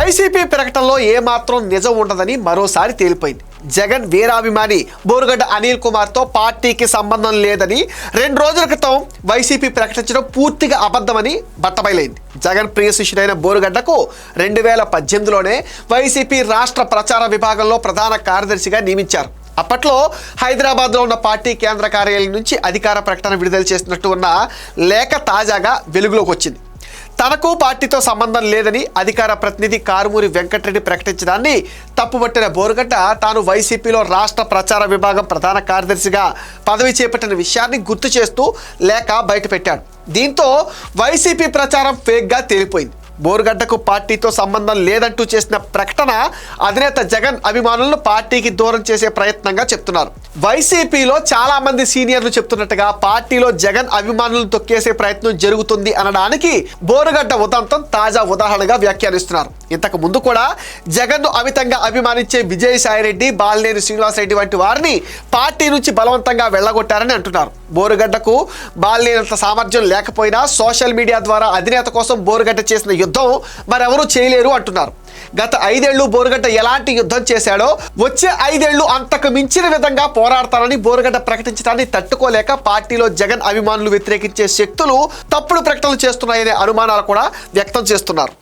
YCP ప్రకటనలో ఏమాత్రం నిజం ఉండదని మరోసారి తేలిపోయింది. జగన్ వీరాభిమాని బోరుగడ్డ అనిల్ కుమార్తో పార్టీకి సంబంధం లేదని 2 రోజుల క్రితం వైసీపీ ప్రకటించడం పూర్తిగా అబద్ధమని బట్టబయలైంది. జగన్ ప్రియ శిష్యుడైన బోరుగడ్డకు 2018లోనే వైసీపీ రాష్ట్ర ప్రచార విభాగంలో ప్రధాన కార్యదర్శిగా నియమించారు. అప్పట్లో హైదరాబాద్లో ఉన్న పార్టీ కేంద్ర కార్యాలయం నుంచి అధికార ప్రకటన విడుదల చేసినట్టు ఉన్న లేఖ తాజాగా వెలుగులోకి వచ్చింది. తనకు పార్టీతో సంబంధం లేదని అధికార ప్రతినిధి కారుమూరి వెంకటరెడ్డి ప్రకటించడాన్ని తప్పుపట్టిన బోరుగడ్డ తాను వైసీపీలో రాష్ట్ర ప్రచార విభాగం ప్రధాన కార్యదర్శిగా పదవి చేపట్టిన విషయాన్ని గుర్తు చేస్తూ లేఖ బయటపెట్టాడు. దీంతో వైసీపీ ప్రచారం ఫేక్గా తేలిపోయింది. బోరుగడ్డకు పార్టీతో సంబంధం లేదంటూ చేసిన ప్రకటన అధినేత జగన్ అభిమానులను పార్టీకి దూరం చేసే ప్రయత్నంగా చెప్తున్నారు. వైసీపీలో చాలా మంది సీనియర్లు చెప్తున్నట్టుగా పార్టీలో జగన్ అభిమానులను తొక్కేసే ప్రయత్నం జరుగుతుంది అనడానికి బోరుగడ్డ ఉదంతం తాజా ఉదాహరణగా వ్యాఖ్యానిస్తున్నారు. ఇంతకు ముందు కూడా జగన్ను అమితంగా అభిమానించే విజయసాయిరెడ్డి, బాలినేని శ్రీనివాసరెడ్డి వంటి వారిని పార్టీ నుంచి బలవంతంగా వెళ్ళగొట్టారని అంటున్నారు. బోరుగడ్డకు బాలినేనంత సామర్థ్యం లేకపోయినా సోషల్ మీడియా ద్వారా అధినేత కోసం బోరుగడ్డ చేసిన యుద్ధం మరెవరూ చేయలేరు అంటున్నారు. గత 5 ఏళ్లు బోరుగడ్డ ఎలాంటి యుద్ధం చేశాడో వచ్చే 5 ఏళ్లు అంతకు మించిన విధంగా పోరాడతారని బోరుగడ్డ ప్రకటించడాన్ని తట్టుకోలేక పార్టీలో జగన్ అభిమానులు వ్యతిరేకించే శక్తులు తప్పుడు ప్రకటనలు చేస్తున్నాయనే అనుమానాలు కూడా వ్యక్తం చేస్తున్నారు.